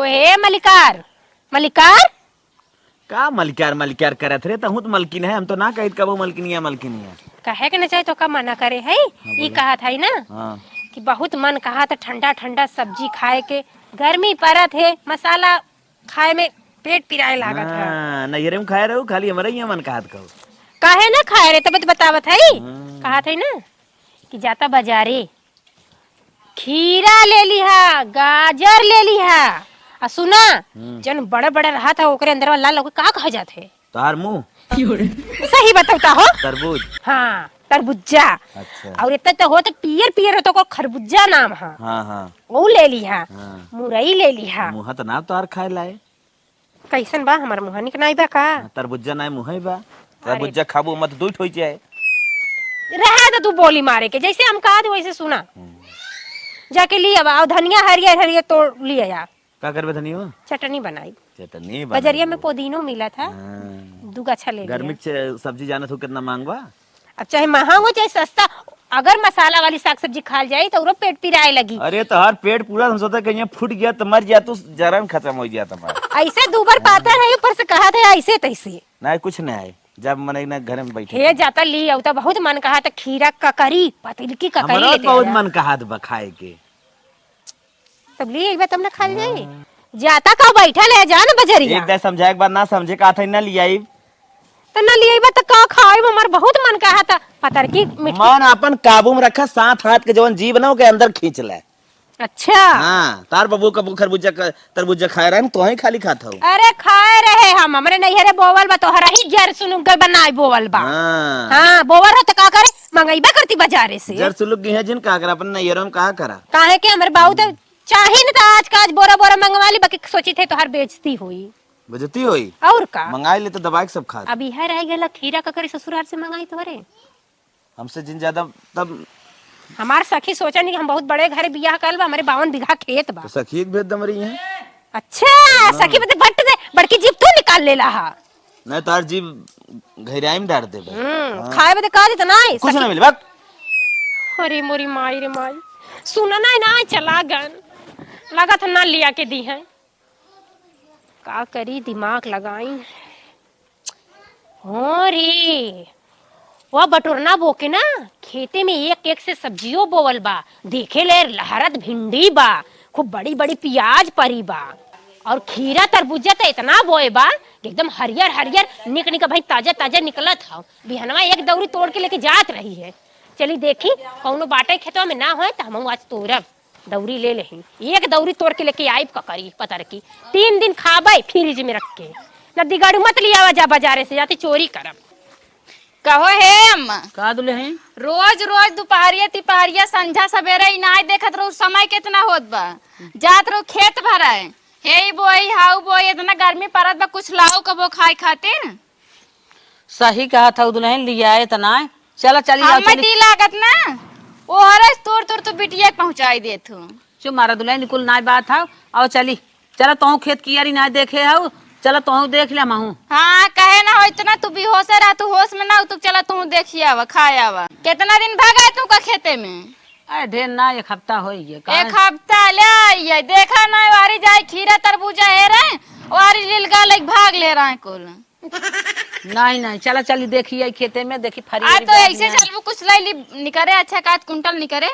हे मलिकार मलिकार का मलिकार मलिकार करत रे तहू तो मलकिन है हम तो ना कहित कबो मलकिनिया मलकिनिया कहे के न चाहे तो का मना करे है ई कहा था ना हाँ कि बहुत मन कहा था ठंडा ठंडा सब्जी खाए के गर्मी पड़त है मसाला खाए में पेट पिराए लागत है हाँ नैहरे में खाए रहू खाली हमारे ही मन कहत कहू काहे ना खाए रे तब बतावत है कहा था ना कि जाता बाजारे खीरा ले लिहा गाजर ले लिहा आ सुना जन बड़े बड़े रहा था ओकरे अंदर वाला लोग का कहा जाते तोहार मुंह सही बताता हो तरबूज हाँ तरबुज्जा अच्छा और इतना तो हो तो पियर पियर हो तो को खरबुज्जा नाम है हाँ हाँ वो ले लिहा हाँ मुरई ले लिहा मुँह तो ना तोहार खाए लाए कैसन बा हमार मुहानी के नहीं बा का तरबुज्जा ना मुँह बा तरबुज्जा खाबू मत दूध हो जाए रहा तो तू बोली मारे के जैसे हम कहा थे वैसे सुना जाके लिए अब धनिया हरियर हरियर तोड़ लिया या का करबे धनिया चटनी बनाई चटनी बाजरिया में पुदीनो मिला था हाँ। दू गच्छा ले गर्मी लिया के सब्जी जाना तो कितना मांगवा अब चाहे महंगा हो चाहे सस्ता अगर मसाला वाली साग सब्जी खा जाए तो उरो पेट पिराए लगी अरे तो हर पेट पूरा हम सोचा कहीं फूट गया तो मर गया तो जरन खत्म हो गया तुम्हारा ऐसे दूबर पाता है ऊपर से कहा था ऐसे तैसे नहीं कुछ नहीं है जब मन ना घर में बैठे हे जाता ली औता बहुत मन कहा था खीरा ककरी पतिल की ककरी हमारा लेते बहुत आया। मन कहा था खाए के तब ली एक बार तुमने खा जाए जाता का बैठा ले जा ना बजरिया एक दे समझाए एक बार ना समझे का था ना लिया तो न लिए तो का खाए हमार बहुत मन कहा था पतर की मन अपन काबू में रखा साथ हाथ के जवन जीव ना के अंदर खींच ले अच्छा हाँ तार बबू का खरबूजा तरबूजा खाए रहे तो ही खाली खाता हूँ अरे खाए रहे हम हमरे नैहरे बोवल बा तोहरा ही जर सुनु के बनाई बोवल बा हाँ हां बोवल हो तो का करे मंगईबा करती बाजारे से जर सुलुक गई जिन का कर अपन नैहरों में कहा करा काहे के हमरे बाऊ तो चाहे न तो आज का आज बोरा बोरा मंगवा ली बाकी सोची थे तोहर बेइज्जती हुई बजती होई और का मंगाई ले तो दवाई सब खा अभी है रह गया खीरा ककरी ससुराल से मंगाई तोहरे हमसे जिन ज्यादा तब हमार सखी सोचा नहीं कि हम बहुत बड़े घर बियाह कर बा हमारे 52 बीघा खेत बा तो सखी भेद दमरी है अच्छा सखी बते बट दे बड़की जीप तो निकाल लेला हा नहीं तार जीव घरियाई में डाल दे खाए बते का देता नहीं कुछ ना मिले बात अरे मोरी माई रे माई सुना ना चला गन लगा था ना लिया के दी है का करी दिमाग लगाई हो रे वह बटोरना बोके ना खेते में एक एक से सब्जियों बोवल बा देखे ले लहरत भिंडी बा खूब बड़ी बड़ी प्याज परी बा और खीरा तरबूजा तो इतना बोए बा कि एकदम हरियर हरियर निक निक भाई ताजा ताजा निकलत था बिहनवा एक दौरी तोड़ के लेके जात रही है चली देखी कौनो बाटे खेतवा में ना हो तो हम आज तोड़ब दौरी ले लेही एक दौरी तोड़ के लेके आइब ककरी पतर की 3 दिन खाबे फ्रिज में रख के नदी गाड़ी मत लिया जा बाजारे से जाती चोरी करब कहो हे अम्मा का दुले हैं रोज रोज दोपहरिया तिपहरिया संझा सवेरे इनाय देखत रहो समय कितना होत बा जात रहो खेत भराए हे बोई हाउ बोई इतना गर्मी पड़त बा कुछ लाओ कबो खाए खातिर सही कहा था दुल्हन लिया है तना चला चली जाओ हमें चली दी लागत ना ओ हरे तोड़ तोड़ तो बिटिया के पहुंचाई देत हूं जो मारा दुल्हन कुल ना बात था और चली चला तो खेत की यारी ना देखे हो चला तो देख ले महू हाँ कहे ना हो इतना तू बेहोश रहा तू होश में ना हो, तू चला तू देखिए आवा खाए आवा कितना दिन भागा तू का खेते में अरे ढेर ना 1 हफ्ता हो गया एक हफ्ता ले आइए देखा ना वारी जाए खीरा तरबूजा है रे वारी लिलगा लेके भाग ले रहा है कुल नहीं नहीं चला चली देखिए खेते में देखी आ फरी तो ऐसे चलबो कुछ लाई निकरे अच्छा काट कुंटल निकरे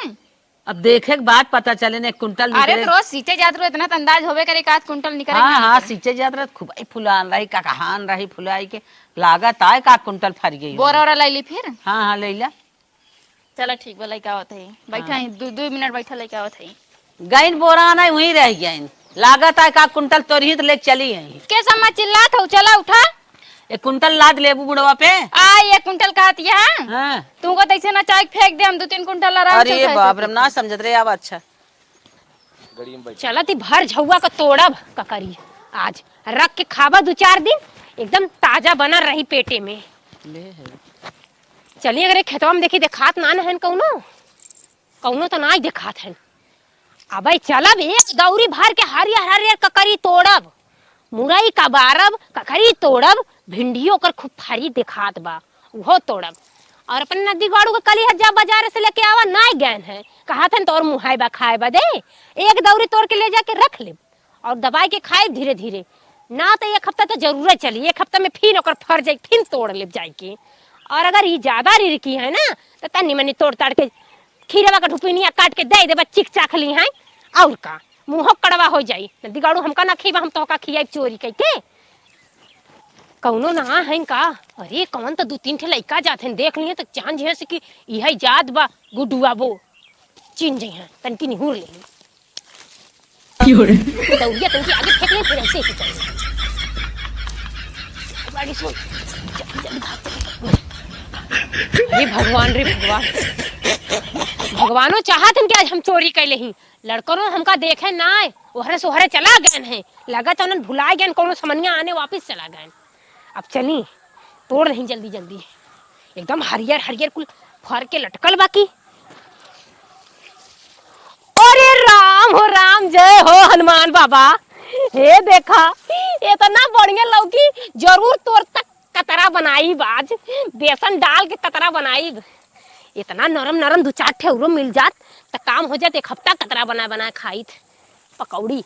अब देखे के बाद पता चले ने 1 कुंटल अरे निकले तो रोज सींचे जात रो इतना तो अंदाज होवे करे काट कुंटल निकरे हाँ हाँ सींचे जात रहे खूब फुलान रही का कहान रही फुलाई के लागत आए का कुंटल फर गई बोरा ओरा लाई ली फिर हाँ हाँ ले ला चलो ठीक बा लइका आवत है बैठा है 2 मिनट बैठा लइका आवत है गैन बोरा नहीं वहीं रह गई लागत आए का कुंटल तोरी तो लेके चली आई के समय चिल्लात हो चला उठा 1 कुंटल लाद लेबू बुढ़वा पे आ 1 कुंटल कहत या हाँ तुमको तैसे ना चाय फेंक दे हम 2-3 कुंटल आराम से अरे बाप रे ना समझत रे अब अच्छा चला ती भर झुआ का तोड़ब ककरी आज रख के खाबा 2-4 दिन एकदम ताजा बना रही पेटे में चलिए अगर खेतवा में देखी देखात ना है कौनो तो ना ही देखात है अब चलब एक दौरी भर के हरियर हरियर ककरी तोड़ब मुरई का बारब ककरी तोड़ब भिंडियों कर खूब फरी देखात बा वो तोड़ब और अपन नदी गाड़ू का कली हज्जा बाजार से लेके आवा ना गैन है कहा था तो और मुहाई बा खाए बा दे एक दौरी तोड़ के ले जाके रख ले और दबाई के खाए धीरे धीरे ना तो एक हफ्ता तो जरूरत चली, एक हफ्ता में फिर ओकर फर जाई, फिर तोड़ ले जाए के। और अगर ये ज्यादा रिरकी है ना तो तनी मनी तोड़ ताड़ के खीरवा का ढुपनिया काट के दे देबा, चिक चाख ली है और का मुँह कड़वा हो जाई। दिगाड़ू हमका ना खीबा, हम तो का खियाई चोरी कह के। कौनो ना है का, अरे कौन तो 2-3 ठे लइका जाते देख लिए तो जान जे से कि यही जात बा गुडुआ वो चिन जे हैं तनकी निहुर ले दौड़िया तनकी आगे फेंक ले, फिर ऐसे ही चल गाड़ी सुन जल्दी भाग चल। अरे भगवान रे भगवान, भगवानो चाहत हन कि आज हम चोरी कैले ही, लड़कनों हमका देखे ना ओहरे सोहरे चला गए हैं, लगा तो उन्हें भुला गए कोनो समनिया आने वापस चला गए। अब चली तोड़ नहीं जल्दी जल्दी, एकदम हरियर हरियर कुल फर के लटकल बाकी। अरे राम हो राम, जय हो हनुमान बाबा। हे देखा ये तो ना बढ़िया लौकी, जरूर तोर तक कतरा बनाई बाज, बेसन डाल के कतरा बनाई। इतना नरम नरम 2-4 ठे औरो मिल जात तो काम हो जात, एक हफ्ता कतरा बना बना खाई पकौड़ी।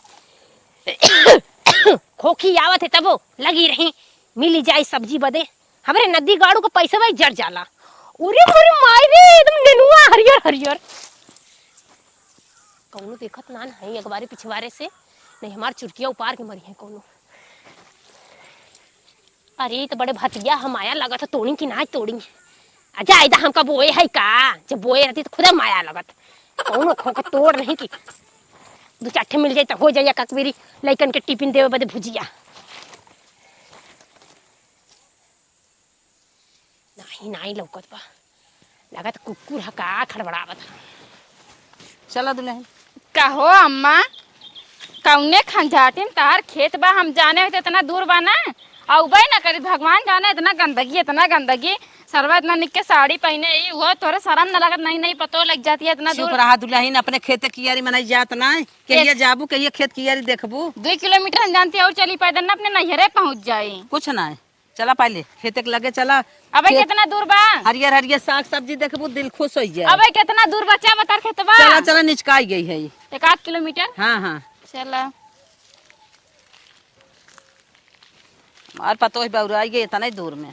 खोखी आवत है तबो लगी रही, मिली जाए सब्जी बदे, हमरे नदी गाड़ू को पैसा भाई जड़ जाला। उरे मोरे मायरे एकदम नेनुआ हरियर हरियर। कौनो देखत ना है अखबारे पिछवारे से, नहीं हमार चुरकिया उपार के मरी है कौनो। अरे तो बड़े भतिया हम आया लगा था तोड़ी की ना तोड़ी, अच्छा आयदा हमका बोए है का, जब बोए रहती तो खुदा माया लगत। कौनो खोके तोड़ नहीं की 2-4 ठे मिल जाए तो हो जाए ककबेरी लइकन के टिफिन देवे बदे भुजिया। नहीं लौकत बा, लगत कुकुर हका खड़बड़ावत। चला दुल्हन। कहो अम्मा, कौने खंजाटिन तार खेत बा, हम जाने होते इतना दूर बा ना, औबे ना करी भगवान जाने इतना गंदगी सरवा इतना निक के साड़ी पहने ही हो, तोरे शर्म न लगत? नहीं पतो लग जाती है इतना दूर। चुप रहा दुल्हन, अपने खेत कियारी मनाई जात ना, कहिए जाबू कहिए खेत कियारी देखबू। 2 किलोमीटर हम जानती और चली पैदल ना अपने नैहरे पहुंच जाए। कुछ ना है, चला पहले खेते के लगे चला। अबे कितना दूर बा? हरियर हरियर साग सब्जी देखबू दिल खुश हो जाए। अबे कितना दूर बचा बता खेतबा? चला चला निचकाई गई है 1-8 किलोमीटर। हाँ चला और पतो ही बउराई गई इतना ही दूर में।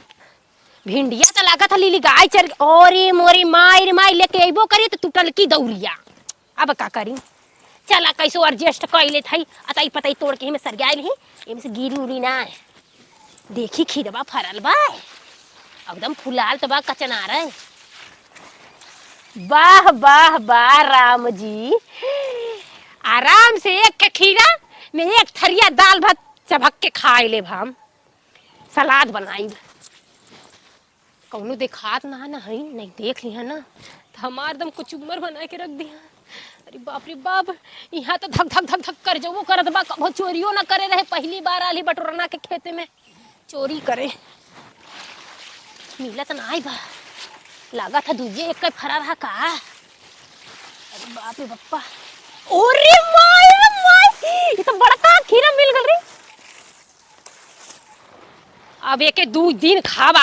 भिंडिया तो लागत लीली गाय चर, ओरे मोरी माई माई लेके अइबो करी तो टूटल की दौरिया। अब का करी, चला कैसो एडजस्ट कर ले थई, अतई पतई तोड़ के में सरगाइल ही, एमे से गिरी उरी ना। देखी खीरवा फरल बा, एकदम फुलाल तो बा कचनार है। वाह वाह वाह राम जी, आराम से एक के खीरा में एक थरिया दाल भात चबक के खाए ले, हम सलाद बनाई। कौनो देखात ना है, नहीं देख लिया ना तो हमार दम कुछ उम्र बना के रख दिया। अरे बाप रे बाप, यहाँ तो धक धक धक धक कर जो करत बा, कभो चोरियो ना करे रहे। पहली बार आली बटोरना के खेते में चोरी करे, मिलत ना आई बा, लागा था दूजे एक फरा रहा का। अरे बाप रे बप्पा, ओरे माय ये तो बड़का खीरा मिल गल रे। अब एक 2 दिन खाब,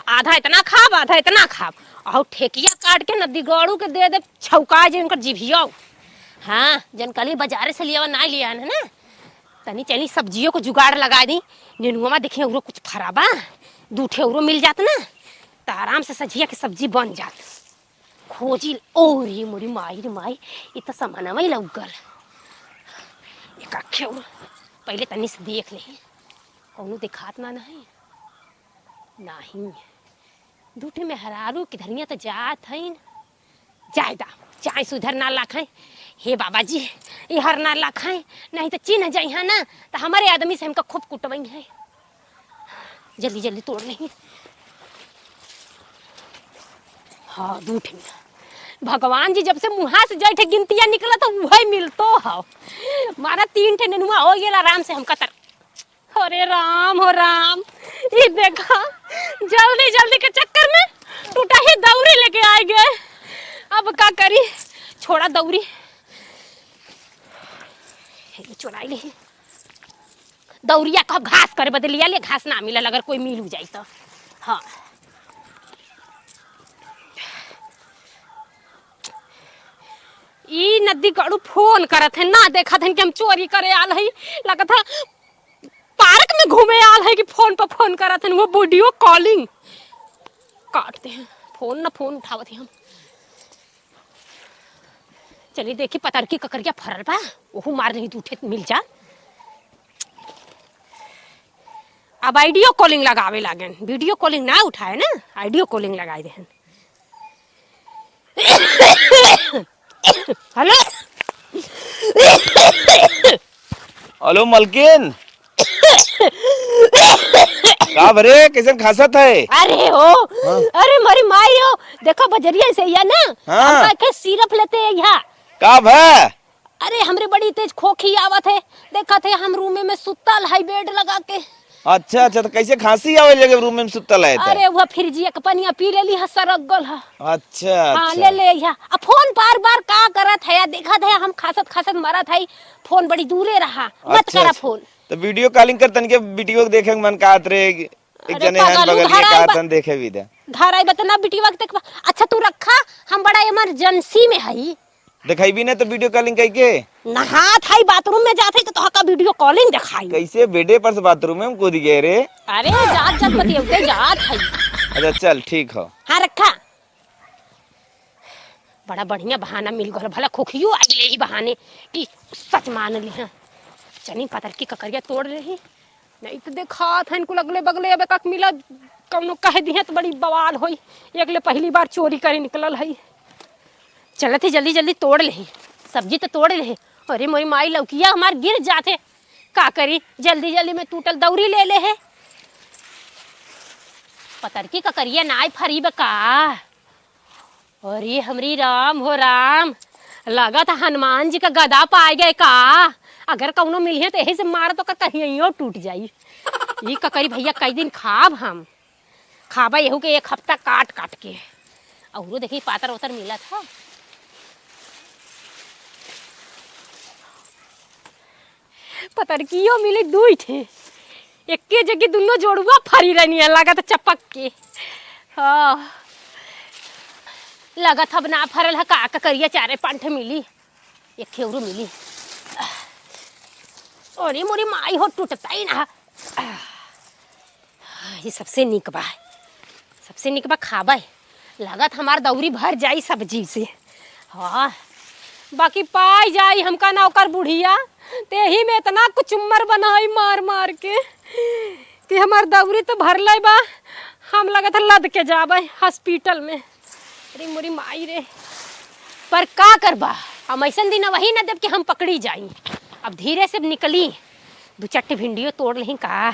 आधा इतना खाब आधा इतना खाब, और ठेकिया काट के नदी गड़ू के दे दे छौका जिनकर जिभिया। हाँ जन कल बाजारे से लिया ना लिया है ना, तनी चली सब्जियों को जुगाड़ लगा दी। नेनुआ देखिए उरो कुछ खराबा, 2 ठे उरो मिल जात ना तो आराम से सजिया की सब्जी बन जात। खोजी ओरी मोरी माई रे माई, ये तो सामाना में लौकल। एक आखे पहले तनी से देख ले, कौनो दिखात ना नहीं 2 ठे में हरारू की धनिया तो जात है जायदा, चाहे सुधर ना लाखाए। हे बाबा जी ये हर ना लाखाए, नहीं तो चिन्ह जाई है ना तो हमारे आदमी से हमका खूब कुटवई है। जल्दी जल्दी तोड़ नहीं। हाँ 2 ठे, भगवान जी जब से मुहा से जय ठे गिनतिया निकला तो वही मिलतो है। मारा 3 ठे नेनुआ हो गया आराम से हमका तर। अरे राम हो राम, ये देखा जल्दी जल्दी के चक्कर में टूटा ही दौरी लेके आ गए। अब का करी, छोड़ा दौरी चुराई ली। दौरिया कब घास करे बदे लिया ले, घास ना मिला अगर कोई मिल जाए तो। हाँ ई नदी गड़ू फोन करत है ना, देखत है कि हम चोरी करे आल है, लगत है पार्क में घूमे आल है कि फोन पर फोन करत है, वो वीडियो कॉलिंग। काटते हैं फोन, ना फोन उठावत है हम। चलिए देखी पतर की ककरिया फरल बा, ओहू मार नहीं उठे मिल जा। अब आइडियो कॉलिंग लगावे लागन, वीडियो कॉलिंग ना उठाए ना, आइडियो कॉलिंग लगाए देहन। हेलो हेलो मलकिन, का भरे कैसे खासत है? अरे हो अरे मारी माई हो, देखो बजरिया से या ना, हाँ। हम के सिरप लेते हैं यहाँ। का भा? अरे हमरे बड़ी तेज खोखी आवत है, देखा थे हम रूम में सुतल है बेड लगा के। अच्छा अच्छा, तो कैसे खांसी आवे जगह रूम में सुतल है? अरे वो फ्रिजिया के पनिया पी लेली है, सरक गल है। अच्छा हाँ अच्छा। ले ले यहाँ। अब फोन बार बार का करत है, देखा थे हम खासत खासत मरत है, फोन बड़ी दूरे रहा, मत अच्छा, करा अच्छा। फोन। तो वीडियो कॉलिंग कर तन के वीडियो देखे के मन कात रे, एक अरे जने हन पागल, बगल उधार के आए कातन देखे भी दे। धाराई बतना बिटी वक्त देखबा। अच्छा तू रखा, हम बड़ा इमरजेंसी में है। दिखाई भी ना तो वीडियो कॉलिंग कई के नहात है, बाथरूम में जाते तो तोहका वीडियो कॉलिंग दिखाई। कैसे बेडे पर से बाथरूम में हम कूद गए रे? अरे जात जात बतियौते जात है। अच्छा चल ठीक हो। हाँ रखा। बड़ा बढ़िया बहाना मिल गया, भला खोखियो आ गई यही बहाने कि सच मान ली। हाँ चनी पतर की ककरिया तोड़ रही, नहीं तो देखा था इनको लगले बगले अब कक मिला कौनो कह दिए तो बड़ी बवाल होई। अगले पहली बार चोरी करे निकलल है। चलत ही जल्दी जल्दी तोड़ ले, सब्जी तो तोड़ ले। अरे मोरी माई लौकिया हमार गिर जाते, का करी जल्दी जल्दी में टूटल दौरी ले ले है। पतर की ककरिया नाय फरी बका। अरे हमरी राम हो राम, लगा था हनुमान जी का गदा पाए गए का। अगर कौनो मिलिए तो यही से मार तो कहीं टूट जाई। ये ककरी भैया कई दिन खाब हम खाबा यहू के एक हफ्ता काट काट के। और देखिए पातर उतर मिला था। पतरकियो मिली दुई थे, एक के जगह दोनों जोड़ुआ फरी रहनी है, लगा था चपक के। हाँ लगा था ना फरल है, का करिया चारे पांठे मिली, एक खेवरू मिली। और ये मोरी माई हो टूटता ही ना। ये सबसे निक बा, सबसे निक बा खाबा। लागत हमार दौरी भर जाई सब्जी से। हाँ बाकी पाई जाई हमका नौकर बुढ़िया, ते ही में इतना कुछ उम्र बनाई मार मार के कि हमार दौरी तो भर ले बा। हम लगत लद के जाबे हॉस्पिटल में। अरे मोरी माई रे, पर का करबा, हम ऐसा दिन वही न देव कि हम पकड़ी जाई। अब धीरे से निकली, दू चट्टे भिंडियो तोड़ लही का।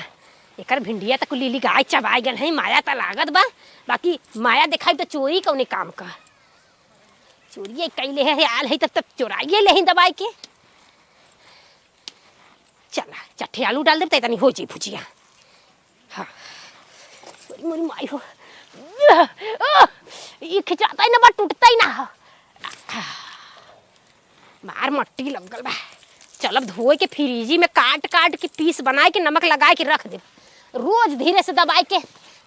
एकर भिंडिया तक लीली गाय चबाई गल है, माया तो लागत बा। बाकी माया दिखाई तो चोरी कौने काम का, चोरी कैले है आल है तब चोराइए ले दबाई के। चला चट्टे आलू डाल देते तनी हो जी भुजिया। हाँ मोरी माई हो, ये खिंचाता ही ना बा, टूटता ही ना। मार मट्टी लग गल बा। चल अब धोए के फ्रिजी में काट काट के पीस बनाए के नमक लगाए के रख दे, रोज धीरे से दबाई के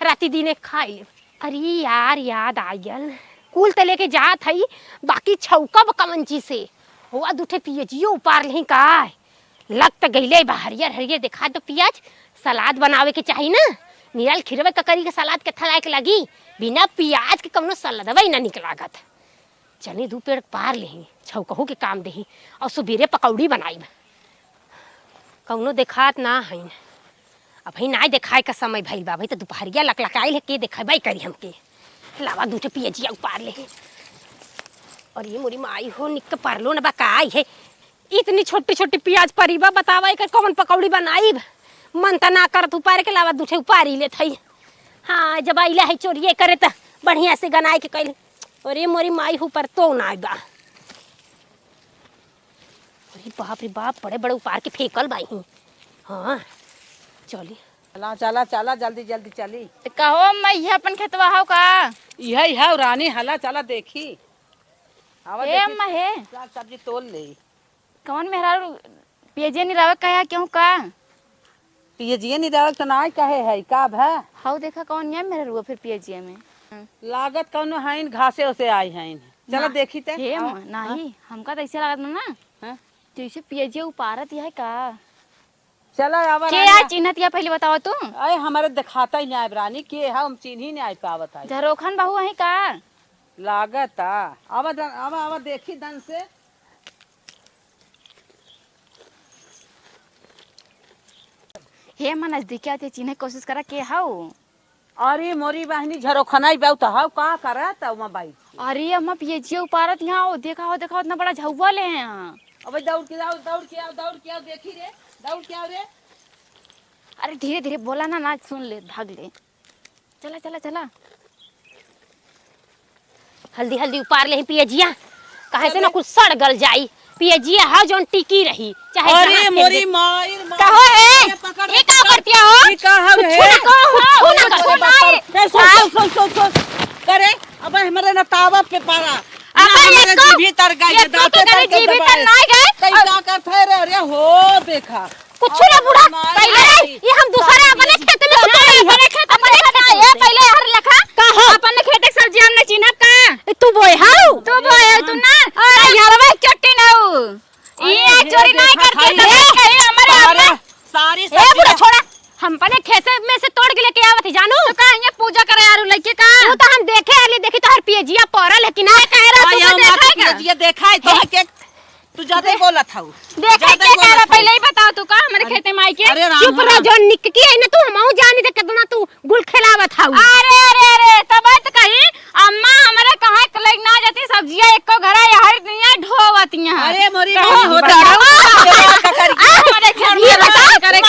राती दिने खाई ले। अरे यार याद आ गल, कुल तो लेके जात हई, बाकी छौका कमंची से हुआ दूठे पियजियो उपार नहीं का। लग तो गईले बा हरियर हरियर देखा तो पियाज। सलाद बनावे के चाहिए ना, निराल खिरवे ककरी के सलाद के थलाए लगी, बिना पियाज के कौनो सलादवा ही ना निकलागत। चने दू पेड़ पार लेही, छौकहू के काम देही, और सुबेरे पकौड़ी बनाई। कौनो देखात ना है, अब ही ना देखाए का समय भइल बा। भाई तो दोपहरिया लकलकाइल है, के देखेबा करी हमके। लावा दूठे पियजिया उपार ले। और ये मोरी माई हो निक पारलो न बा का है, इतनी छोटी छोटी प्याज परीबा, बतावा एक कौन पकौड़ी बनाई। मन त ना करत उपार के, लावा दूठे उपारी ले थई। हाँ जब आइला है चोरिए करे त बढ़िया से गनाए के कैल। अरे मोरी माई हो पर तो ना बा। अरे बाप रे बाप, बड़े बड़े उपार के फेंकल बाई। हाँ चली चला चला चला जल्दी जल्दी चली। कहो मैं अपन खेतवा हो का। यही है रानी, हला चला देखी। आवा ए देखी, अम्मा हे, साग सब्जी तोल ले। कौन मेहरा पेजे नहीं रहा कहा क्यों का। पियजिए नहीं रहा तो ना कहे है का भा। हाउ देखा कौन है मेरा रुआ फिर पेजिए में। लागत कौनो है घासे उसे आई है। चलो देखी ते हे नहीं हमका तो ऐसे लागत ना हाँ? जैसे पियजिए उपारत है का चलो आवा के आ चिन्हत या पहले बताओ तू अरे हमारे दिखाता ही नहीं आए रानी के है हम चिन्ह ही नहीं आए पावत है झरोखन बहू है का लागत आवा आवा आवा देखी दन से हे मन नजदीक आते चिन्ह कोशिश करा के हाउ अरे मोरी बहनी झरोखनाई बाऊ तो हाउ का करत उमा बाई अरे अम्मा पियजिए उपारत यहाँ हो देखा इतना बड़ा झौवा ले हैं यहाँ अबे दौड़ के आओ देखी रे दौड़ के आओ रे अरे धीरे धीरे बोला ना सुन ले भाग ले चला चला चला हल्दी हल्दी उपार ले पियजिया कहे से ना कुछ सड़ गल जाई पियजिया हा जोन टिकी रही चाहे अरे जहाँ मोरी फेंक दे। मार कहो है ये का करतिया हो ये का है करे अब हमारे ना तावा पे पारा हमारे जीभी तर गई दांते तर के जीभी तर नहीं गए कई का करथे रे अरे हो देखा कुछ ना बुढ़ा पहले ये हम दूसरे अपने खेत में अपने खेत में ये पहले हर लखा कहो अपन खेत के सब्जी हमने चिन्ह का तू बोए हाउ तू बोए तू ना अरे यार भाई चट्टी ना ये चोरी नहीं करके तो कहीं हमारे अरे सारी ए बुढ़ा छोड़ा हम अपने खेत में से तोड़ के लेके आवत जानू तो का ये पूजा करे यार लड़के का वो तो हम देखे आली देखी तो हर पियजिया पौरा लेकिन ना कह रहा तू देखेगा ये देखा है तो के तू ज्यादा ही बोला था देखे के कह पहले ही बताओ तू का हमारे खेते में आई के अरे राम चुप रह जो निक की है ना तू हम जानी ते कितना तू गुल खिलावत हाउ अरे तब तो कहीं अम्मा हमारे कहां लग ना जाती सब्जियां एको घरा हर दुनिया ढोवतियां अरे मोरी कहीं होता हमारे घर ये में बता करे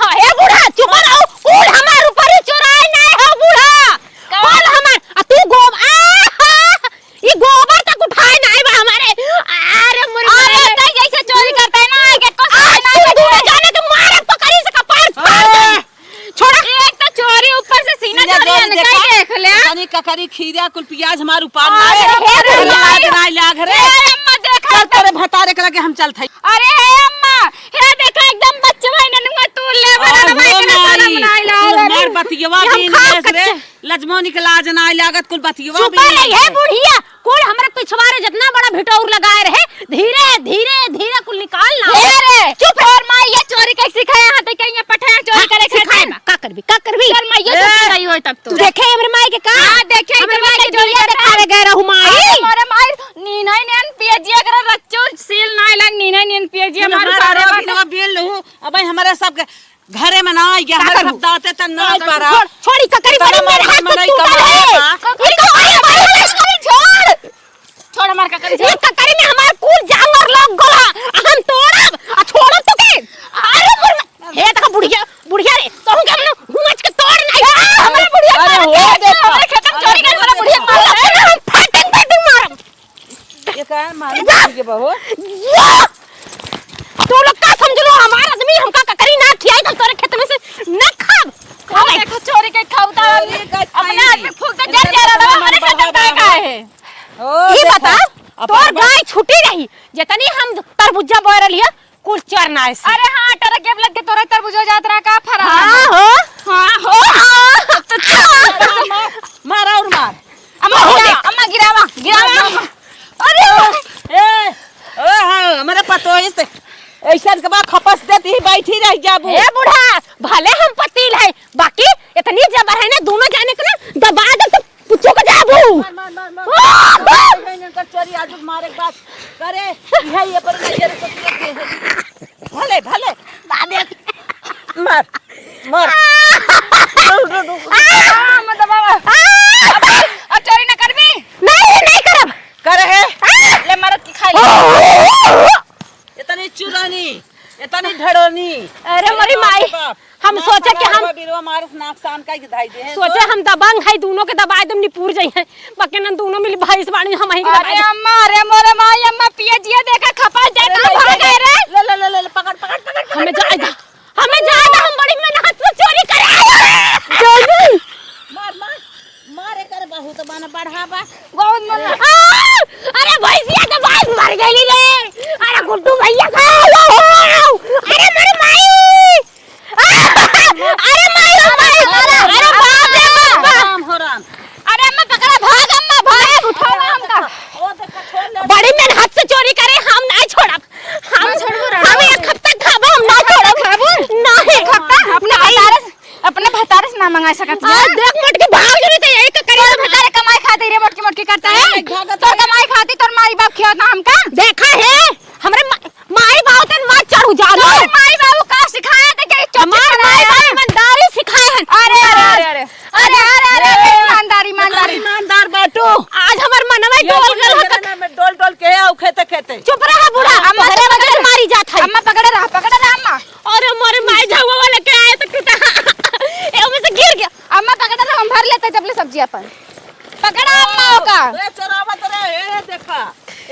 हां ए बूढ़ा चुप रहो कूल हमार ऊपर ही चुराए नहीं हो बूढ़ा कौन हमार तू गोब ये गोबर तक उठाए नहीं बा हमारे अरे मुरी अरे तई जैसे चोरी करता है ना के को ना जाने के मारे पकड़ी से कपार फाड़ छोड़ा एक तो चोरी ऊपर से सीना चोरी अनकाई देख ले कनी ककरी खीरा कुल प्याज हमार ऊपर अरे ना लाग रे अम्मा देखा चल तेरे भतारे के लगे हम चल थई अरे हे अम्मा हे देखा एकदम बच्चे भाई ननुआ तू ले बना भाई के खाना बनाई ला मार बतियवा भी नेस रे लजमोनी के लाज ना लागत कुल बतियवा चुप भी रही है बुढ़िया कुल हमरे पिछवारे जितना बड़ा भिटौर लगाए रहे धीरे धीरे धीरे कुल निकाल ना अरे चुप और मां ये चोरी कैसे सिखाया हां त कहीं पठाया चोरी करे सिखाए ना का करबी सर मां ये तो रही हो तब तू देखे हमरे माई के का हां देखे हमरे माई के जोड़िया दिखावे गए रहू माई अरे माई नीना नेन पियजिया कर रच्चो सील ना लग नीना नेन पियजिया मार सारे बिनवा बिल लहू अब हमारे सब घरे में ना आ गया हमारे सब दाते त ना पारा छोड़ी ककरी बड़ी मेरे हाथ में टूटा है इनको अरे छोड़ छोड़ मार का करे ये ककरी में हमार कुल जानवर लोग गोला हम तोड़ब आ छोड़ब तो के अरे हे तक बुढ़िया रे कहूं के हम हुमच के तोड़ नहीं हमारे बुढ़िया अरे हो देखो हमारे खेत में चोरी करे वाला बुढ़िया मार हम फाटन मारब ये का मार के बहू तू लोग का समझ लो हमारा आदमी हमका ककरी ना खियाई तो तोरे खेत में से न खाब खाओ देखो चोरी के खाऊता अपने हाथ में फूक के जल जा रहा हमारे खेत में का है ये बता तोर गाय छुटी रही जितनी हम तरबूजा बोए रहिए कुल चरना है अरे हां टरक के लग के तोरे तरबूजा जात रहा का फरा हां हो मार और मार अम्मा गिरावा अरे ए ओ हां हमारे पतो है से ऐसा के बाद खपस देती ही बैठी रह जाबू ए बूढ़ा भले हम पतील है बाकी इतनी जबर है ना दोनों जाने के ना दबा दे तो पुछो को जाबू मार चोरी आज मारे के बाद करे ये पर नजर को भले भले दादे मार मार मत बाबा अब चोरी ना करबी नहीं करब करे है ले मरद की खाई इतनी चुरानी इतनी ढड़ोनी अरे मरी माई हम सोचे कि हम बिरवा मारस नाक सान का धाई दे सोचे हम दबंग है दोनों के दबाए दम निपुर जाई है बाकी न दोनों मिली भाईस बाणी हम ही के अरे अम्मा अरे मोरे माई अम्मा पियजिया देखा खपा जाता भागे रे ले पकड़ हमें जाएगा हम बड़ी मेहनत से चोरी करे जल्दी मारे कर बहु तो बना बढ़ावा बहुत मन अरे भैंसिया तो बात मर गई रे अरे गुड्डू भैया का अरे मेरी माई अरे माई अरे बाप रे बाप राम हो राम अरे अम्मा पकड़ा भाग अम्मा भाग उठाओ हमका मंगा सकत आ, देख मोटकी भाग जरी ते यही तो करी तोर भतारे कमाई खातिर रे मोटकी मोटकी करता है तोर कमाई खातिर तोर माई बाप खियाता हमका देखा है हमरे माई बाप तन मार चढ़ू जालो तोर माई बाबू का सिखाया था कि हमार माई बाप ईमानदारी सिखाए हैं अरे अरे अरे अरे अरे अरे ईमानदारी ईमानदारी ईमानदार बाटू आज हमर मनवा डोल गल होत में डोल डोल के आओ खेते खेते चुप रहा बूढ़ा अम्मा घरे बगल मारी जात है अम्मा पकड़े रहा अम्मा और हमारे माई झावा वाला के आए तो टूटा ए में से गिर गया अम्मा पकड़े रहा हम भर लेते जब ले सब्जी अपन पकड़ा अम्मा का ए चोरावत रे ए देखा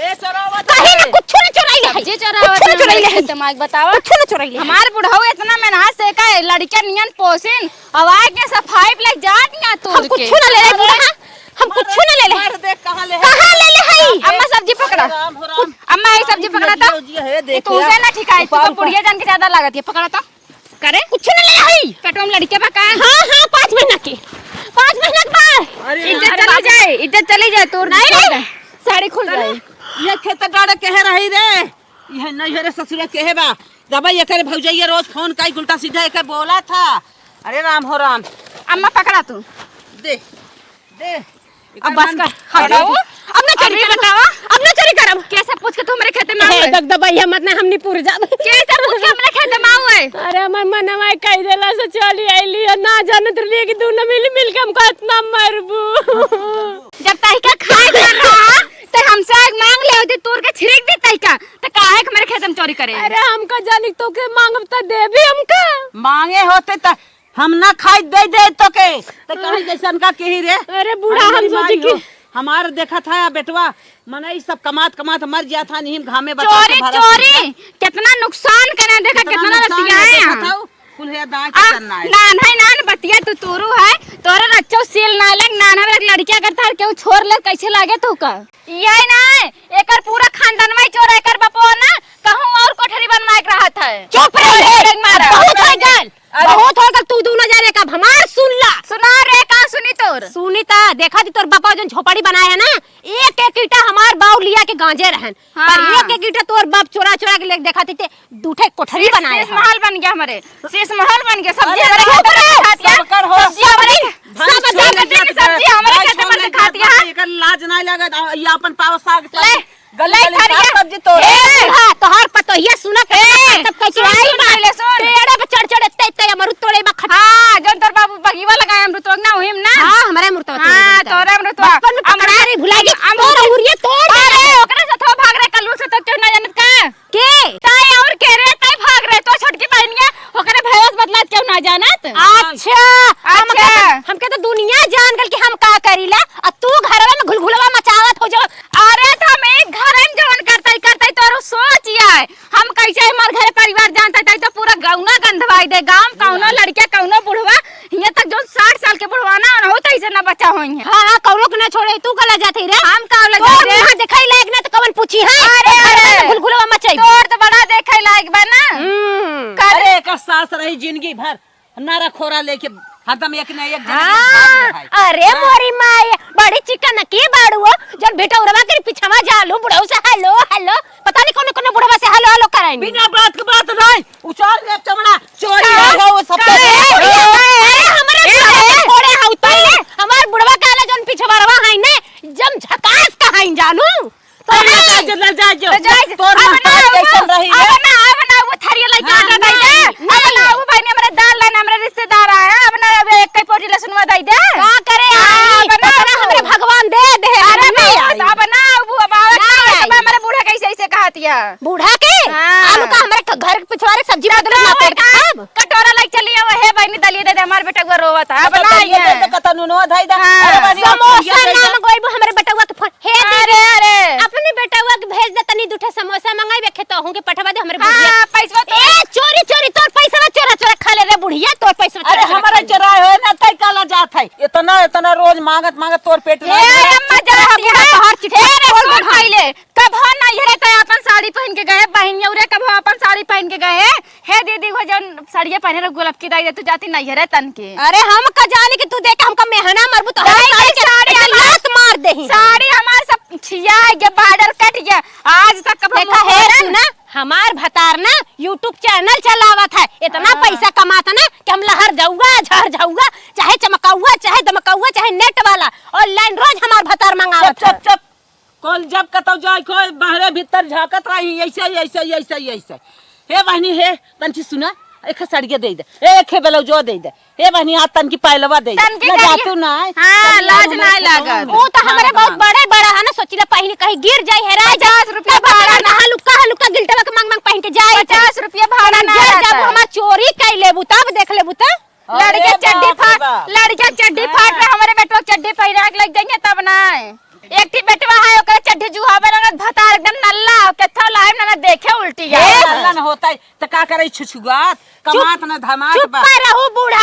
ए चोरावत कहीं ना कुछ न चुराई है सब्जी चोरावत कुछ न चुराई है दिमाग बतावा कुछ न चुराई है हमार बुढ़ऊ इतना मेहनत से का लड़का नियन पोसिन हवाए के सफाई पे जात ना तोड़ हम के कुछ न ले ले बूढ़ा हम कुछ न ले ले मार देख कहां ले कहां ले ले हई अम्मा सब्जी पकड़ा राम हो राम अम्मा ये सब्जी पकड़ा था है देख तू से ना ठिकाई तू बुढ़िया जान के ज्यादा लागत है पकड़ा था करे कुछ न ले हई पेटों में लड़के पका हां हां 5 महीना की 5 महीना के बाद अरे इज्जत चली जाए तोर नहीं साड़ी खुल जाए ये खेत डाड़े कहे रही रे ये नहीं रे ससुर कहे बा दबा ये करे भौजैया रोज फोन काई उल्टा सीधा एक बोला था अरे राम हो राम अम्मा पकड़ा तू दे दे अब बस कर हटाओ अब ना चोरी बतावा अब ना चोरी करब कैसे पूछ के तू मेरे खेते में आवे दग दबाइया मत ना हमनी पूर जा कैसे पूछ के मेरे खेते में आवे अरे हमर मनवा कह देला से चली आइली ना जानत रही कि दोनों मिल के हमको इतना मरबू जब तहिका खाए कर रहा तो हमसे आग मांग ले होती तोड़ के छिड़क दे तहिका तो काहे के मेरे खेत में चोरी करे अरे हमका जानी तो के मांगब त देबी हमका मांगे होते त हम ना खाई दे तो के तो कहीं जैसन का कही रे अरे बूढ़ा हम सोची कि हमार देखा था बेटवा मने सब कमात कमात मर गया था नहीं घामे बता चोरी चोरी कितना नुकसान करे देखा कितना रतिया है कुल है दांत करना है नान है नान बतिया तू तोरू है तोरा रच्चो सील ना लग नान है लड़किया करता केहू छोड़ ले कैसे लागे तू का यही ना एकर पूरा खानदान में चोर एकर बापो ना कहूं और कोठरी बनवाए के रहा था चुप रह मारा बहुत हो गल बहुत हो गल तू दोनों जाने का हमार सुन ला सुना रे का सुनी तोर सुनीता देखा थी तोर बापा जो झोपड़ी बनाया है ना एक ईटा हमार बाऊ लिया के गांजे रहन पर एक ईटा तोर बाप चोरा चोरा के ले देखा थी ते दूठे कोठरी बनाया शीश महल बन गया हमारे शीश महल बन गया सब्जी अरे हमारे खेत में खातिया सबकर हो, सब्जी हमारे सब्जी हमारे खेत में खातिया एकर लाज नहीं लगत ये अपन पाव साग ले गली गली खरिया। साग सब्जी तोड़ हां तोहार पतोहिया सुना के सब कह सुन, सुन पहले सुन। पेड़े पे चढ़ चढ़ ते अमरूद तोड़े बा खट हां जन तोर बाबू बगीवा लगाए अमृत ना होइम ना हां हमारे अमरूद हां तोरे अमृत बचपन में पकड़ा रे भुला गई तोर उरिया तोड़ अरे ओकरे से थो भाग रे कल्लू से तो क्यों ना जानत का के ताई और के रे ताई भाग रे तो छोटकी बहनिया ओकरे भैंस बदलात क्यों ना जानत अच्छा हमके तो दुनिया जान गल कि हम का करीला और तू घरवा में घुलघुलवा मचावत हो जो अरे तो हम एक घर में जवन करतई तोरो सोच आए हम कैसे हमार घर परिवार जानता है तो पूरा गौना गंधवाई दे गांव कौनो लड़के कौनो बुढ़वा हिया तक जो 60 साल के बुढ़वा ना हो तैसे ना बचा होई है हां कौनो के ना छोड़े तू कला जाते रे हम कावला तो जाते मुंह दिखाई लायक ना तो कवन पूछी है अरे, अरे। घुलघुलवा मचाई तोर तो बड़ा देखे लायक बा ना अरे एक सास रही जिंदगी भर नारा खोरा लेके हरदम एक न एक हाँ, अरे मोरी माई बड़ी चिकन की बाड़ू जन बेटा उरवा के पिछवा जालू बुढ़ऊ से हेलो हेलो पता नहीं कौन कौन बुढ़वा से हेलो हेलो कराई बिना बात के बात नहीं उचाल ले चमड़ा चोरी है वो सब हमरे थोड़े हाउ तई हमार बुढ़वा काला जन पिछवा रवा है ने जम झकास कहाई जानू तो जा तोर महतारी कैसन रही है अब ना वो थरिया लई के दे दे अब ना वो भाई ने हमरे दाल लाना हमरे रिश्तेदार आए अब ना अब एक कई पोटी लहसुन दे दे का करे आई बना हमरे भगवान दे दे अरे नहीं नहीं आई। अब ना वो अब नहीं हमारे बूढ़ा कैसे ऐसे कहतिया बूढ़ा के हाँ। आलू का हमरे घर के पिछवाड़े सब्जी बदल ना पेड़ का खाब कटोरा लई चली अब हे बहनी दलिए दे दे हमार बेटा को रोवत है अब ना ये ये कता नुनो धाई दा हाँ। अरे बानी समोसा नाम गोइबो हमरे बेटवा के फोन हे अरे अरे अपने बेटवा के भेज दे तनी दूठे समोसा मंगाई खेतो हूं के पठवा दे हमरे बुढ़िया हां पैसा तो ए चोरी चोरी तोर पैसा ना चोरा चोरा खा ले रे बुढ़िया तोर पैसा अरे हमारे चराय हो ना तई काला जात है इतना रोज मांगत मांगत तोर पेट ए अम्मा जरा बुढ़ा तोहर चिट्ठी फोन खाइले कब हो नहीं रे त अपन साड़ी पहन के गए बहनिया रे कब हो अपन साड़ी पहन के गए हे दीदी हो जन साड़िया पहने रे गुलाब की दाई तू जाती नहीं रे तन के अरे हम का जाने कि तू देख हमका मेहना मरबू तो हम साड़ी के साड़ी लात मार देही साड़ी हमार सब छिया गया बॉर्डर कट गया आज तक कब देखा है सुना हमार भतार ना YouTube चैनल चलावत है इतना पैसा कमाता ना कि हम लहर झरझौआ झरझौआ चाहे चमकौआ चाहे दमकौआ चाहे नेट वाला ऑनलाइन रोज हमार भतार मंगावत चुप चुप चुप कल जब कतौ जाय को बाहरे भीतर झाकत रही ऐसे हे बहनी हे तनकी सुना एक साड़िया दे दे एक ब्लाउजो दे दे हे बहनी हाथ तन की पायलवा दे दे ना जातू ना हां लाज ना लागत वो तो हमारे बहुत बड़े बड़ा है ना सोचिला पहनी कहीं गिर जाई हेरा 50 रुपया भाड़ा ना हल्का हल्का गिल्टवा के मांग मांग पहन के जाए 50 रुपया भाड़ा ना जब हमार चोरी कर लेबू तब देख लेबू तब लड़के चड्डी फाट हमारे बेटवा चड्डी पहिरा के लग जाएंगे तब ना एक ठी बेटवा है ओकरे चड्डी जुहावे ना भतार एकदम नल्ला केथो लाइव ना देखे उल्टी हे नल्ला न होता है त का करे छुछुगात कमात न धमात चुप पर रहू बूढ़ा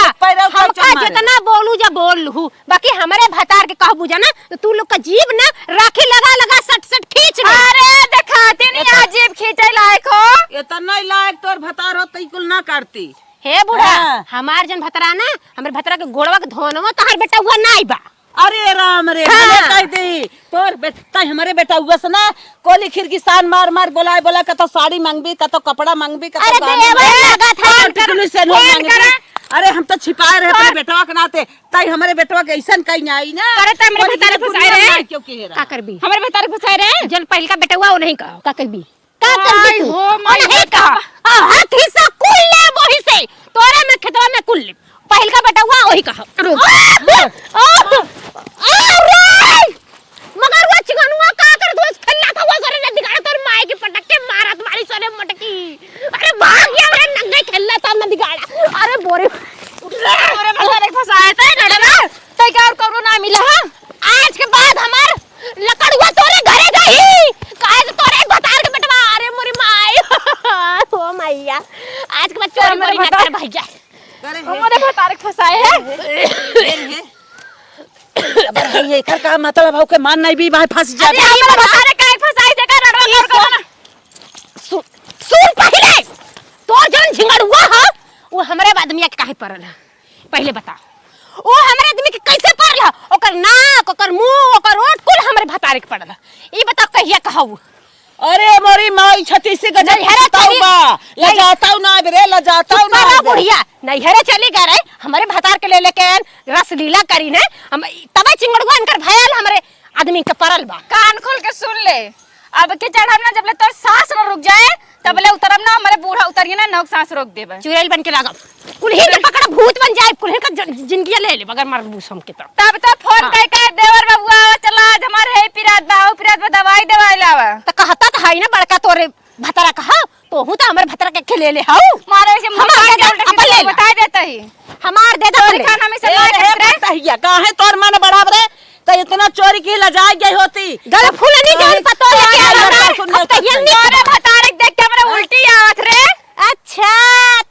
हमका जितना बोलू जा बोल लू बाकी हमारे भतार के कहबू जाना तो तू लोग का जीभ ना राखी लगा लगा सट सट खींच ले अरे दिखाती नहीं आ जीभ खींचे लायक हो इतना लायक तोर भतार हो तई कुल ना करती हे बूढ़ा हाँ। हमार जन भतरा ना हमरे भतरा के गोड़वा के धोनवा तहार बेटा हुआ नाई बा अरे राम रे हाँ। हमें कह दे तोर बेटा हमारे बेटा हुआ से ना कोली खिड़की सान मार मार बोला कतो साड़ी मांगबी कतो कपड़ा मांगबी कतो अरे देवर लगा था टिकली से नो मांगबी अरे हम तो छिपाए रहे अपने बेटवा के नाते तई हमारे बेटवा के ऐसन कहीं आई ना करे त हमरे भतार फसाए रे क्यों के का करबी हमारे भतार फसाए रे जन पहिल का बेटा हुआ वो नहीं कहो का करबी का आई करबी तू हो माई नहीं कहा हाथ हिस्सा कुल ले वही से तोरे में खेतवा में कुल ले पहिल का बेटा हुआ वही कहा मगर वो चिकनुआ का कर दो खल्ला का वो करे न दिगाड़ तोर माई की पटक के मारत मारी सोने मटकी अरे भाग गया रे नंगे खेलना था न दिगाड़ा अरे बोरे तोरे भतार फसाए थे नडरा तई का और करू ना मिला आज के बाद हमार लकड़ुआ तोरे घरे गई काहे से तोरे भतार के बेटवा अरे मोरी माई ओ मैया आज के बाद चोरी मोरी ना कर भैया हमारे भतार फसाए है अबर है ये कर का मतलब हो के मान नहीं भी भाई फंस जा अरे हमारे भतार काहे फसाए थे का रडवा कर ना सुन पहले तोर जन झिंगड़ुआ ह वो हमरे आदमी के काहे परल है पहले बता ओ हमरे आदमी के कैसे परल है ओकर नाक ओकर मुंह ओकर ओठ कुल हमरे भतार के परल है ई बता कहिया कहू अरे मोरी माई छती से गजब नैहरा चली लजाताऊ ना रे लजाताऊ ना ना बुढ़िया नैहरे चली गए रे हमारे भतार के ले लेके रस लीला करी ने हम तबे चिंगड़ुआ इनकर भयल हमरे आदमी के परल बा कान खोल के सुन ले अब के चढ़ब ना जब ले तोर सांस न रुक जाए तब ले उतरब ना हमारे बूढ़ा उतरिए ना नौक सांस रोक देबे चुड़ैल बन के लागब कुल्ही के पकड़ भूत बन जाए कुल्ही का जिंदगी ले ले बगैर मर बूस हम के तब तो फोन कह के देवर बबुआ चला आज हमारे है पिरात बा दवाई लावा त कहता त है ना बड़का तोरे भतरा कहा तो हूं त हमर भतरा के खिले ले हाउ मारे से हमार दे दे, अपन ले ला। बता देता ही हमार दे दो तोरी खाना में से ला के रे तहिया काहे तोर मन बढ़ाव रे तो इतना चोरी की लजाई गई होती गल फूलनी जान पतो लेके सुन, अब त यन्नी तोरे भतारे देख के हमरा उल्टी आवत रे अच्छा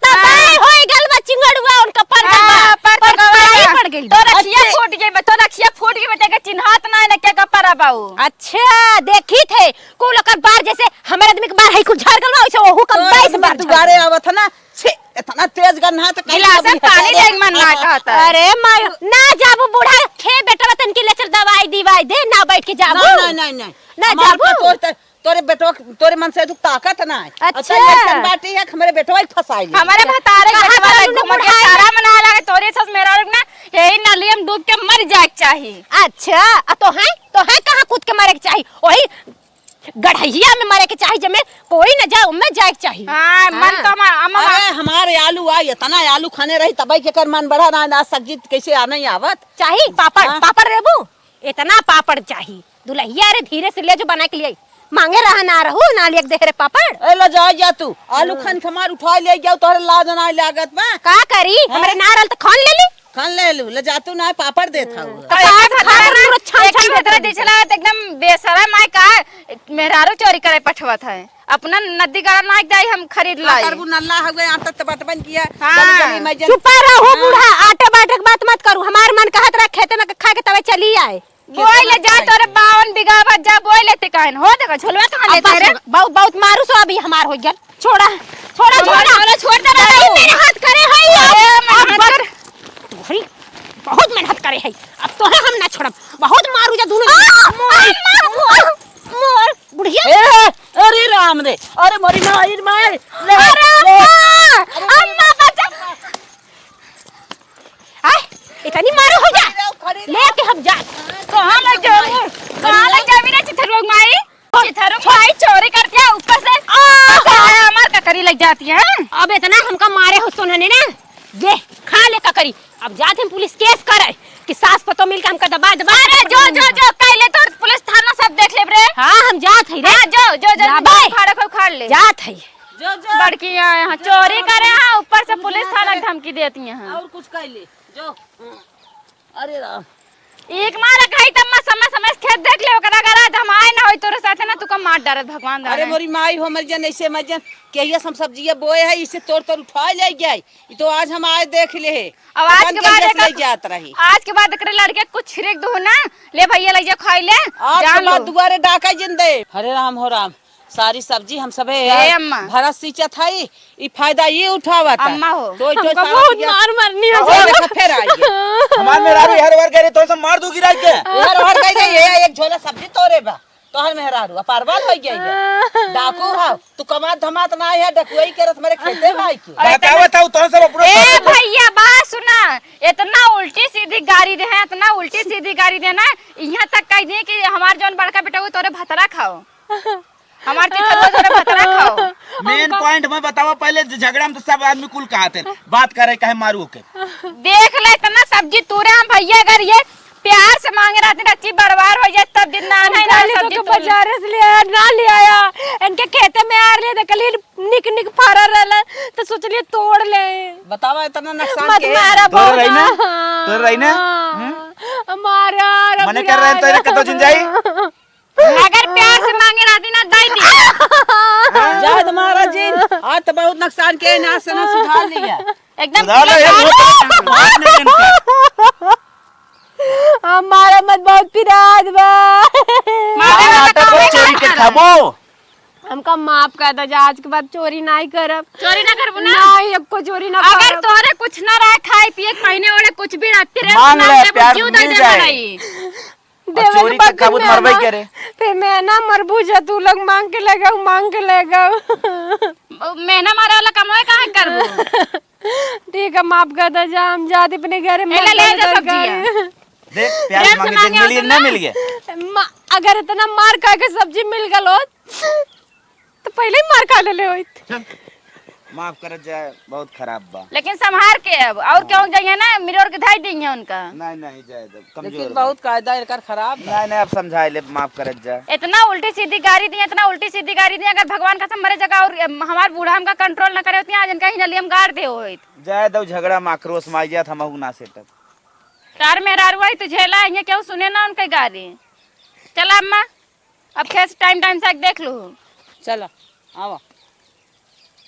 तब होई गल बा चिंगड़ुआ उनका पर हाँ, पर पड़ गई तो रखिया फूट गई तो रखिया फूट गई बेटा के चिन्हात ना है के कपड़ा बाऊ अच्छा देखी थे को लकर बार जैसे हमारे आदमी के बार है कुछ झाड़ गल बा वैसे ओहू का 22 बार दुबारे आवत ना छे इतना तेज गन है तो गिलास में पानी देख मन ना कहता है। अरे माय ना जाबू बूढ़ा खे बेटा तन के ले चल दवाई दिवाई दे ना बैठ के जाबू नहीं ना हमार जाबू पे तोरे बेटो तोरे मन से ताकत ना है अच्छा। ऐसन बाटी है हमारे बेटवा फसाई हमारे भतारे कहाँ बेटवा पर ले उन्हें घुमा के बुढ़ाई सारा मना लगे तोरे सस मेरा लोग ना यही नली में डूब के मर जाए चाहिए अच्छा तो है कहाँ कूद के मरे के चाहिए वही गढ़ैया में मरे के चाहिए जमे कोई न जाए उनमें जाए के चाहिए हां मन तो अरे हमारे आलू आई इतना आलू खाने रही तब के कर मन बढ़ा ना सब्जी कैसे आना ही आवत चाहिए पापड़ हाँ। पापड़ रेबू इतना पापड़ चाहिए दुल्हिया अरे धीरे से ले जो बना के लिए मांगे रहा ना रहू ना ले दे रे पापड़ ए ला जा तू आलू खान खमार उठा ले जाओ तोरे लाज ना लागत बा का करी हमरे ना रहल त खान ले ली खान ले लू ले जातू ना पापड़ देता हूं एकदम बेसरा माय का मेहरारू चोरी करे पठवत है अपना नदी गड़ा ना जाई हम खरीद लाई करबू नल्ला हो गए आटा बटबन किया हाँ। चुप रहो बूढ़ा आटे बाटे की बात मत करू हमार मन कहत रहा खेते में खा के तवे चली आए बोई ले जा तोरे 52 बीघा बच जा बोई लेते काहन हो देखो झोलवा कहां लेते रे बहुत बहुत मारू सो अभी हमार हो गया छोड़ा छोड़ा छोड़ा छोड़ दे अरे मेरे हाथ करे है मेहनत भाई बहुत मेहनत करे है अब तो है हम ना छोड़ब बहुत मारू जा दोनों मोर बुढ़िया अरे राम रे अरे मोरी मार अरे अम्मा बचा जाती है अब इतना हमका मारे हो सोनने ना ये खा ले का करी। अब जाते हम पुलिस केस करे कि सास पतो मिल के हमका दबा दबा। अरे जो कहले तो पुलिस थाना सब देख ले रे। हाँ हम जात है रे। हाँ, जो खाड़े को खाड़ ले जात है। जो बड़की यहाँ चोरी करे हैं, ऊपर से पुलिस थाना धमकी देती हैं। और कुछ कह ले जो। अरे राम एक मारा कही तब मैं समय खेत देख ले ओकरा अगर आज हम आए ना होई तोरे साथे ना तू का मार डारत भगवान अरे दाने। मोरी माई हो मर जन ऐसे मर जन कहिया हम सब्जियां बोए है इसे तोड़ उठा ले गई। ये तो आज हम आए देख ले है। अब आज के बाद ले जात रही। आज के बाद एकरे लड़के कुछ छिड़क दो ना ले भैया ले जा खाई ले आज के बाद दुआरे डाका जिंदे। हरे राम हो राम सारी सब्जी हम सब अम्मा। भरत सींचत है ई फायदा ये उठावा था। अम्मा हो तो जो हमका बहुत मार मरनी है। देखा फिर आइए हमार मेहरारू हर बार करे तो सब मार दू गिरा के यार और कह गई ये एक झोला सब्जी तोरे बा तोहर मेहरारू अपारवाल हो गई डाकू हां तू कमात धमात ना है डकुई करत मेरे खेते भाई की बतावत हूं तो सब अपना ए भैया बात सुना। इतना उल्टी सीधी गाड़ी दे है, इतना उल्टी सीधी गाड़ी दे ना यहाँ तक कह दिए कि हमार जौन बड़का बेटा वो तोरे भतरा खाओ हमार चित्र तोरे भतरा खाओ। मेन पॉइंट में बतावा पहले झगड़ा में तो सब आदमी कुल कहते बात करे कहे मारू के। देख ले इतना सब्जी तूरे हम भैया अगर ये प्यार से मांगे रहते रच्ची बर्बाद हो जाए तब दिन ना है ना सब्जी तो बाजार से ले ना ले आया इनके खेते में आ रहे कली निक फारा रहला तो सोच लिए तोड़ ले। बतावा इतना नुकसान मत के मारा तोड़ रही ना तोड़ रही ना हमारा मने कर रहे हैं तो कतो जिन जाई अगर प्यार से मांगे रहती ना दई दी जाद महाराज जी आज तो बहुत नुकसान के ना से ना सुधार लिया एकदम हमारा मत बहुत पिराज बा चोरी के खाबो हमका माफ कर दो आज के बाद चोरी नहीं करब। चोरी ना करबो ना नहीं अब को चोरी ना अगर तोरे कुछ ना रहे खाए पिए पहने वाले कुछ भी रहती रहे मांग ले, प्यार क्यों मिल दे जाए। दे और चोरी के खाबो मरबई करे फिर मैं ना मरबू जा तू लोग मांग के लेगा मेहना मारे वाला कमाए काहे करबो। ठीक है माफ कर दो जा हम जाते अपने घर में ले जा सब्जियां। देख प्यार मांगे दिन मिली ना मिल गया। अगर इतना मार खा के सब्जी मिल गलो तो पहले ही मार खा ले होइत। माफ कर जाए बहुत खराब बा लेकिन संभार के अब और क्यों जाइए ना मिरर के धाई देंगे उनका। नहीं जाए कमजोर लेकिन बहुत कायदा इनका खराब नहीं अब समझाए ले माफ कर जाए। इतना उल्टी सीधी गाड़ी दी इतना उल्टी सीधी गाड़ी दी अगर भगवान कसम मरे जगह और हमार बूढ़ा हमका कंट्रोल न करे होती आज इनका ही नली हम गाड़ दे होइत। जाए दो झगड़ा में आक्रोश में आइया था महू ना सेटक कार में रारुआ तो झेला ये क्यों सुने ना उनके गाड़ी। चला अम्मा अब खेस टाइम से देख लू चलो आओ